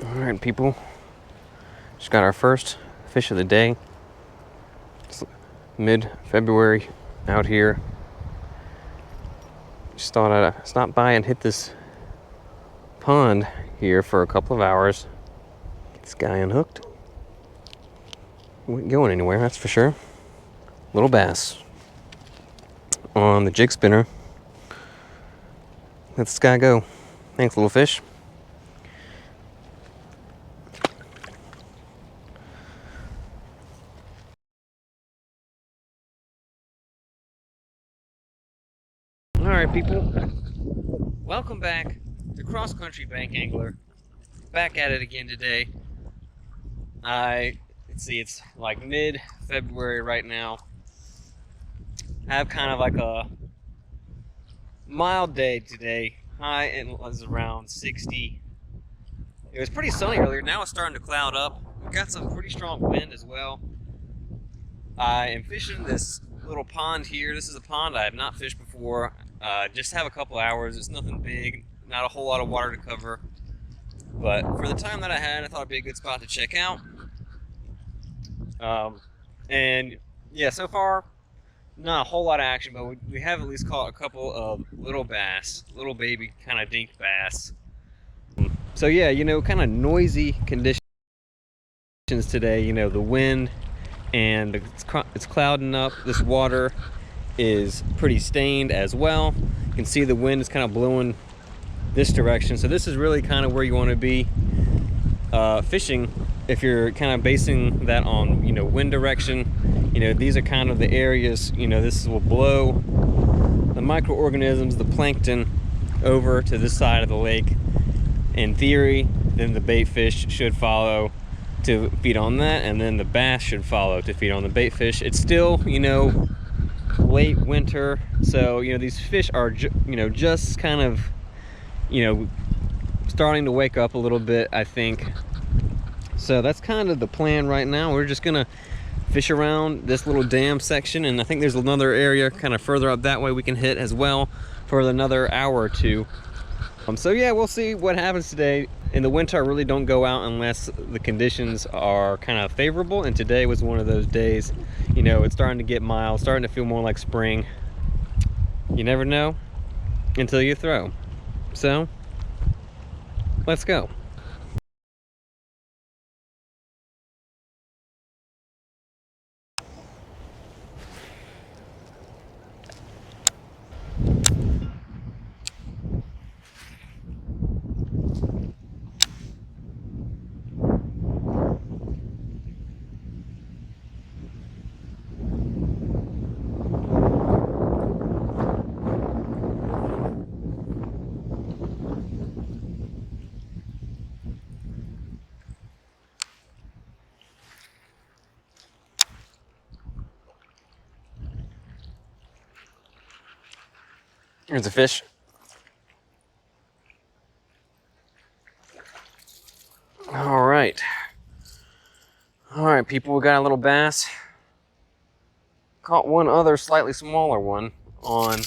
Alright people, just got our first fish of the day. It's mid-February out here. Just thought I'd stop by and hit this pond here for a couple of hours. Get this guy unhooked. He wasn't going anywhere, that's for sure. Little bass on the jig spinner. Let this guy go. Thanks, little fish. Alright people, welcome back to Cross Country Bank Angler. Back at it again today. Let's see, it's like mid-February right now. I have kind of like a mild day today. High was around 60. It was pretty sunny earlier, now it's starting to cloud up. We've got some pretty strong wind as well. I am fishing this little pond here. This is a pond I have not fished before. Just have a couple hours. It's nothing big, not a whole lot of water to cover. But for the time that I had, I thought it'd be a good spot to check out. And yeah, so far, not a whole lot of action, but we have at least caught a couple of little bass, little baby kind of dink bass. So yeah, you know, kind of noisy conditions today. You know, the wind and it's clouding up. This water is pretty stained as well. You can see the wind is kind of blowing this direction. So this is really kind of where you want to be fishing if you're kind of basing that on, you know, wind direction. You know, these are kind of the areas, you know, this will blow the microorganisms, the plankton, over to this side of the lake. In theory, then the bait fish should follow to feed on that, and then the bass should follow to feed on the bait fish. It's still, you know, late winter, so you know these fish are you know, just kind of, you know, starting to wake up a little bit, I think. So that's kind of the plan right now. We're just gonna fish around this little dam section, and I think there's another area kind of further up that way we can hit as well for another hour or two. So yeah, we'll see what happens today. In the winter, I really don't go out unless the conditions are kind of favorable, and today was one of those days. You know, it's starting to get mild, starting to feel more like spring. You never know until you throw. So let's go. Here's a fish. All right people, we got a little bass. Caught one other slightly smaller one on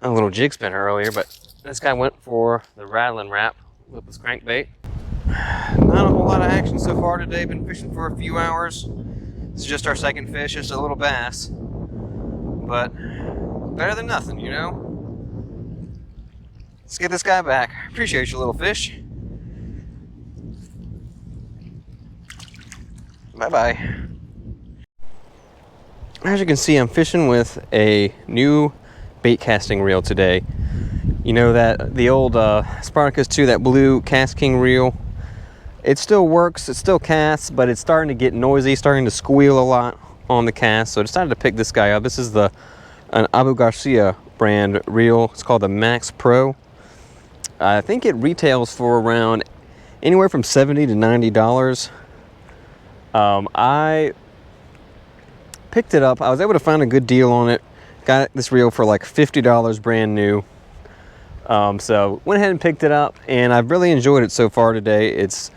a little jig spinner earlier, but this guy went for the rattling wrap with this crankbait. Not a whole lot of action so far today. Been fishing for a few hours. This is just our second fish, just a little bass, but better than nothing, you know. Let's get this guy back. Appreciate you, little fish. Bye-bye. As you can see, I'm fishing with a new bait casting reel today. You know, that the old Spartacus 2, that blue Cast King reel. It still works, it still casts, but it's starting to get noisy, starting to squeal a lot on the cast. So I decided to pick this guy up. This is an Abu Garcia brand reel. It's called the Max Pro. I think it retails for around anywhere from $70 to $90. I picked it up. I was able to find a good deal on it. Got this reel for like $50 brand new. So went ahead and picked it up, and I've really enjoyed it so far today. It's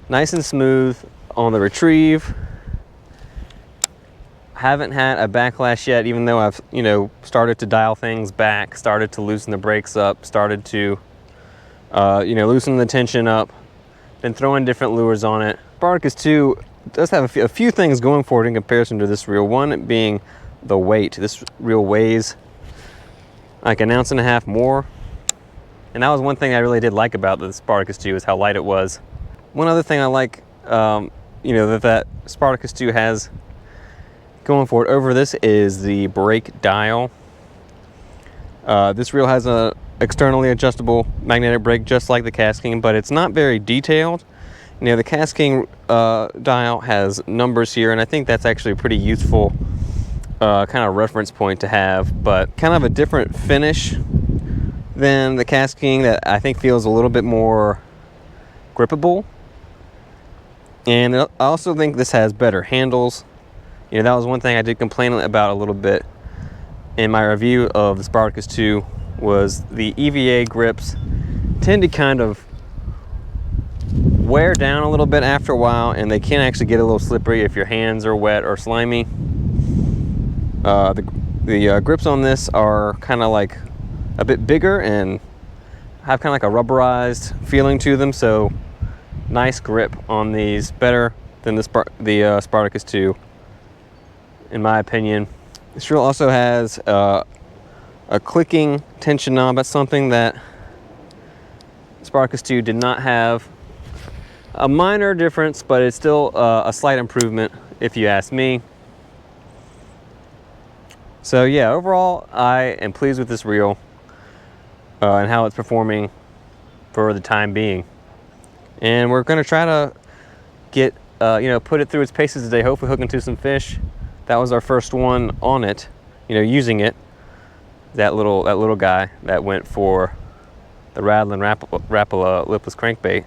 nice and smooth on the retrieve. Haven't had a backlash yet, even though I've, you know, started to dial things back, started to loosen the brakes up, started to You know, loosening the tension up, then throwing different lures on it. Spartacus 2 does have a few things going for it in comparison to this reel. One being the weight. This reel weighs like 1.5 ounces more. And that was one thing I really did like about the Spartacus 2 is how light it was. One other thing I like, you know, that Spartacus 2 has going for it over this is the brake dial. This reel has a externally adjustable magnetic brake just like the Cast King, but it's not very detailed. You know, the Cast King dial has numbers here, and I think that's actually a pretty useful kind of reference point to have, but kind of a different finish than the Cast King that I think feels a little bit more grippable. And I also think this has better handles. You know, that was one thing I did complain about a little bit in my review of the Spartacus 2 was the EVA grips tend to kind of wear down a little bit after a while, and they can actually get a little slippery if your hands are wet or slimy. The grips on this are kind of like a bit bigger and have kind of like a rubberized feeling to them, so nice grip on these, better than the Spartacus 2 in my opinion. This reel also has a clicking tension knob. That's something that Spartacus 2 did not have. A minor difference, but it's still a slight improvement if you ask me. So yeah, overall I am pleased with this reel and how it's performing for the time being. And we're going to try to get, you know, put it through its paces today, hopefully hook into some fish. That was our first one on it, you know, using it. That little guy that went for the rattling Rapala lipless crankbait.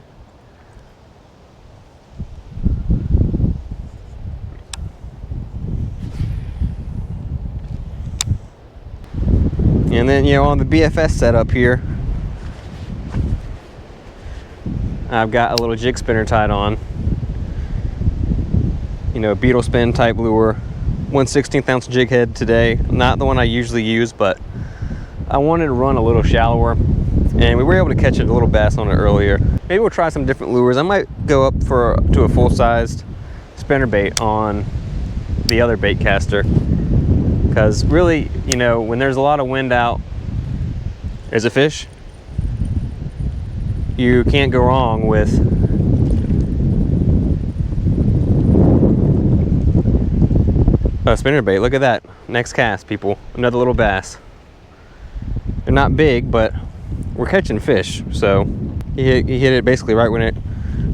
And then, you know, on the BFS setup here, I've got a little jig spinner tied on. You know, beetle spin type lure. 1/16 ounce jig head today. Not the one I usually use, but I wanted to run a little shallower. And we were able to catch a little bass on it earlier. Maybe we'll try some different lures. I might go up to a full-sized spinnerbait on the other bait caster. Because really, you know, when there's a lot of wind out, there's a fish. You can't go wrong with a spinnerbait. Look at that. Next cast, people. Another little bass. They're not big, but we're catching fish. So he hit it basically right when it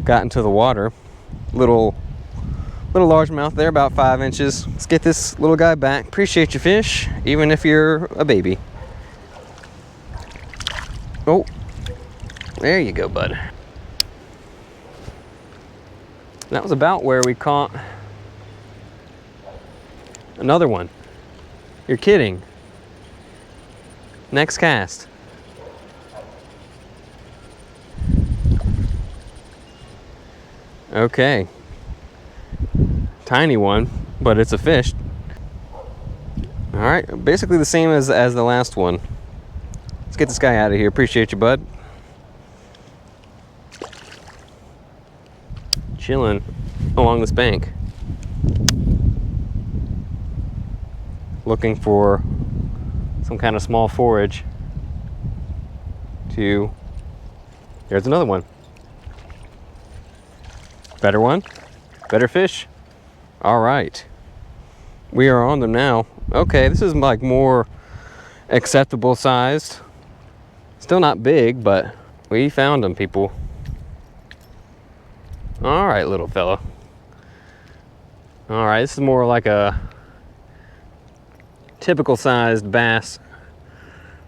got into the water. Little largemouth there, about 5 inches. Let's get this little guy back. Appreciate your fish, even if you're a baby. Oh, there you go, bud. That was about where we caught another one. You're kidding. Next cast. Okay. Tiny one, but it's a fish. All right, basically the same as the last one. Let's get this guy out of here. Appreciate you, bud. Chilling along this bank, looking for some kind of small forage. There's another one. Better one, better fish. All right, we are on them now. Okay, this is like more acceptable sized. Still not big, but we found them, people. All right, little fella. All right, this is more like a typical sized bass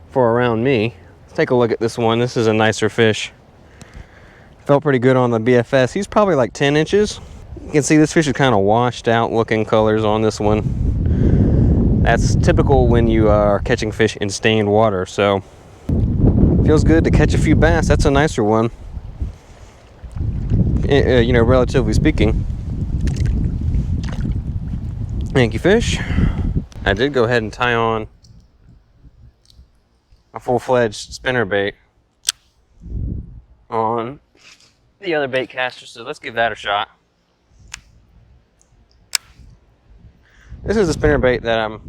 for around me. Let's take a look at this one. This is a nicer fish. Felt pretty good on the BFS. He's probably like 10 inches. You can see this fish is kind of washed out looking colors on this one. That's typical when you are catching fish in stained water, so feels good to catch a few bass. That's a nicer one, you know, relatively speaking. Thank you, fish. I did go ahead and tie on a full-fledged spinnerbait. on the other bait caster, so let's give that a shot. This is a spinnerbait that I'm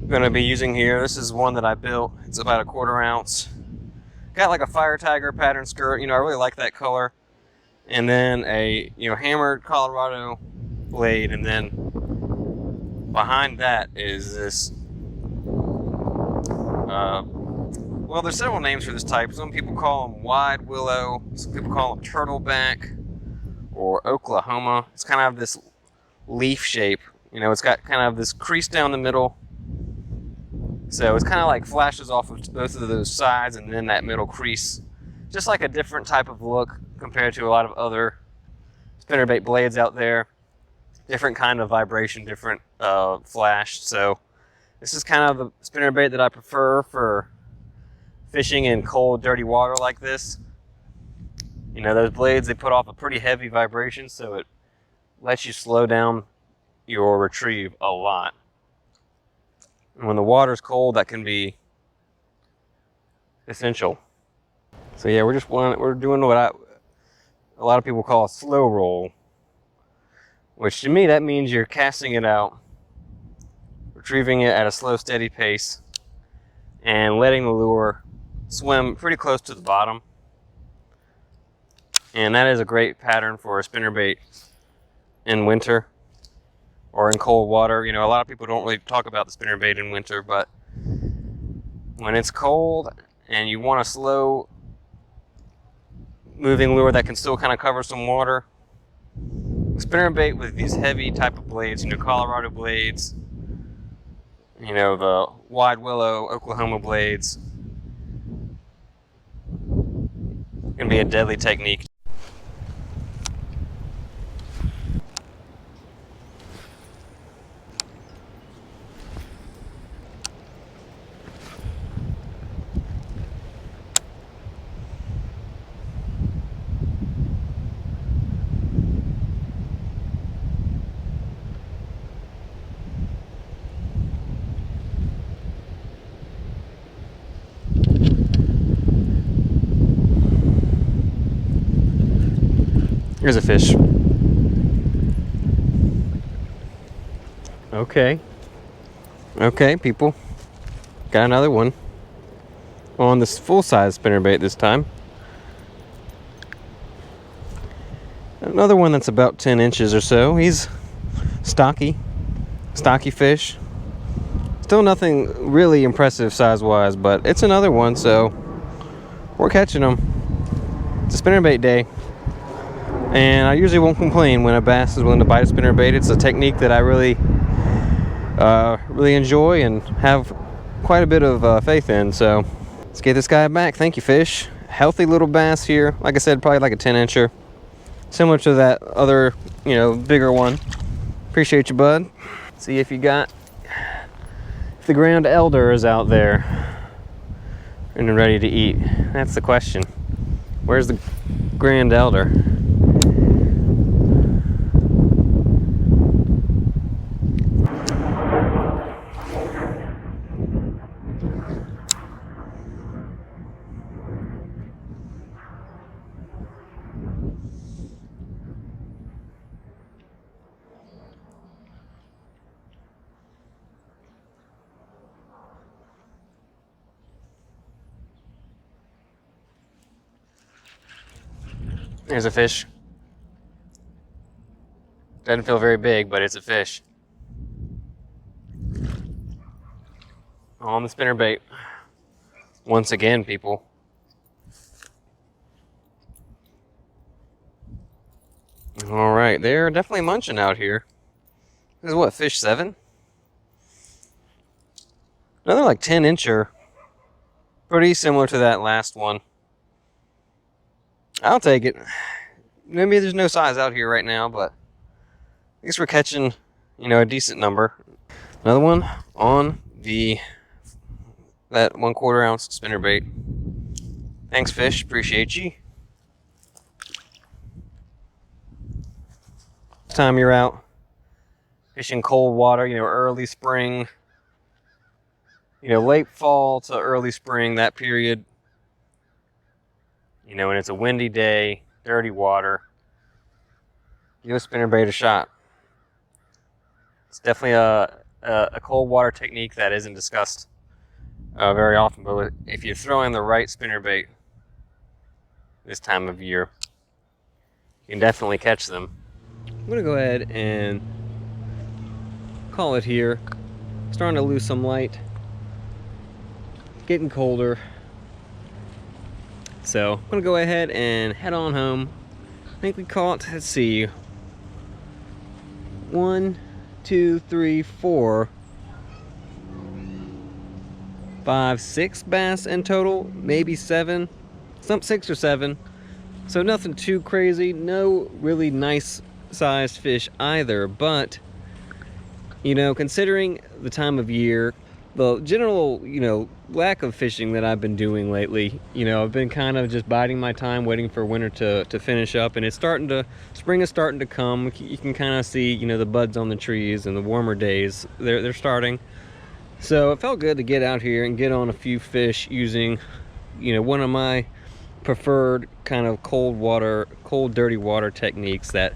going to be using here. This is one that I built. It's about 1/4 ounce. Got like a firetiger pattern skirt. I really like that color. And then a hammered Colorado blade, and then behind that is this. Well, there's several names for this type. Some people call them wide willow. Some people call them turtleback or Oklahoma. It's kind of this leaf shape. It's got kind of this crease down the middle. So it's kind of like flashes off of both of those sides and then that middle crease. Just like a different type of look compared to a lot of other spinnerbait blades out there. Different kind of vibration, different flash. So this is kind of the spinnerbait that I prefer for fishing in cold, dirty water like this. Those blades, they put off a pretty heavy vibration, so it lets you slow down your retrieve a lot. And when the water's cold, that can be essential. So yeah, we're doing what a lot of people call a slow roll, which to me that means you're casting it out, retrieving it at a slow, steady pace, and letting the lure swim pretty close to the bottom. And that is a great pattern for a spinnerbait in winter or in cold water. A lot of people don't really talk about the spinnerbait in winter, but when it's cold and you want a slow moving lure that can still kind of cover some water, spinnerbait with these heavy type of blades, Colorado blades, the wide willow, Oklahoma blades, can be a deadly technique. Here's a fish. Okay, people. Got another one on this full-size spinnerbait this time. Another one that's about 10 inches or so. He's stocky fish. Still nothing really impressive size-wise, but it's another one, so we're catching them. It's a spinnerbait day. And I usually won't complain when a bass is willing to bite a spinnerbait. It's a technique that I really enjoy and have quite a bit of faith in. So let's get this guy back. Thank you, fish. Healthy little bass here. Like I said, probably like a 10-incher. Similar to that other, bigger one. Appreciate you, bud. See if the grand elder is out there and ready to eat. That's the question. Where's the grand elder? There's a fish. Doesn't feel very big, but it's a fish. On the spinnerbait. Once again, people. All right, they're definitely munching out here. This is what, fish 7? Another like 10-incher. Pretty similar to that last one. I'll take it. Maybe there's no size out here right now, but I guess we're catching, a decent number. Another one on that 1/4 ounce spinnerbait. Thanks, fish. Appreciate you. Time you're out fishing cold water, early spring, late fall to early spring, that period. You know, when it's a windy day, dirty water, give a spinnerbait a shot. It's definitely a cold water technique that isn't discussed very often, but if you're throwing the right spinnerbait this time of year, you can definitely catch them. I'm gonna go ahead and call it here. Starting to lose some light, getting colder. So I'm gonna go ahead and head on home. I think we caught, let's see, 1, 2, 3, 4, 5, 6 bass in total, maybe 7, some 6 or 7. So nothing too crazy, no really nice sized fish either, but you know, considering the time of year, the general, you know, lack of fishing that I've been doing lately, you know, I've been kind of just biding my time, waiting for winter to finish up, and it's starting to, spring is starting to come. You can kind of see, you know, the buds on the trees, and the warmer days, they're starting. So it felt good to get out here and get on a few fish using, you know, one of my preferred kind of cold dirty water techniques, that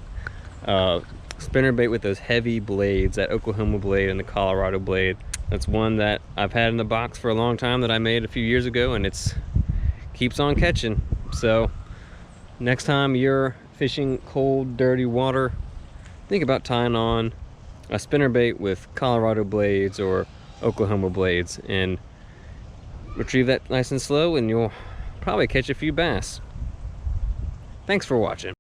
spinnerbait with those heavy blades, that Oklahoma blade and the Colorado blade. That's one that I've had in the box for a long time, that I made a few years ago, and it's keeps on catching. So next time you're fishing cold dirty water, think about tying on a spinnerbait with Colorado blades or Oklahoma blades, and retrieve that nice and slow, and you'll probably catch a few bass. Thanks for watching.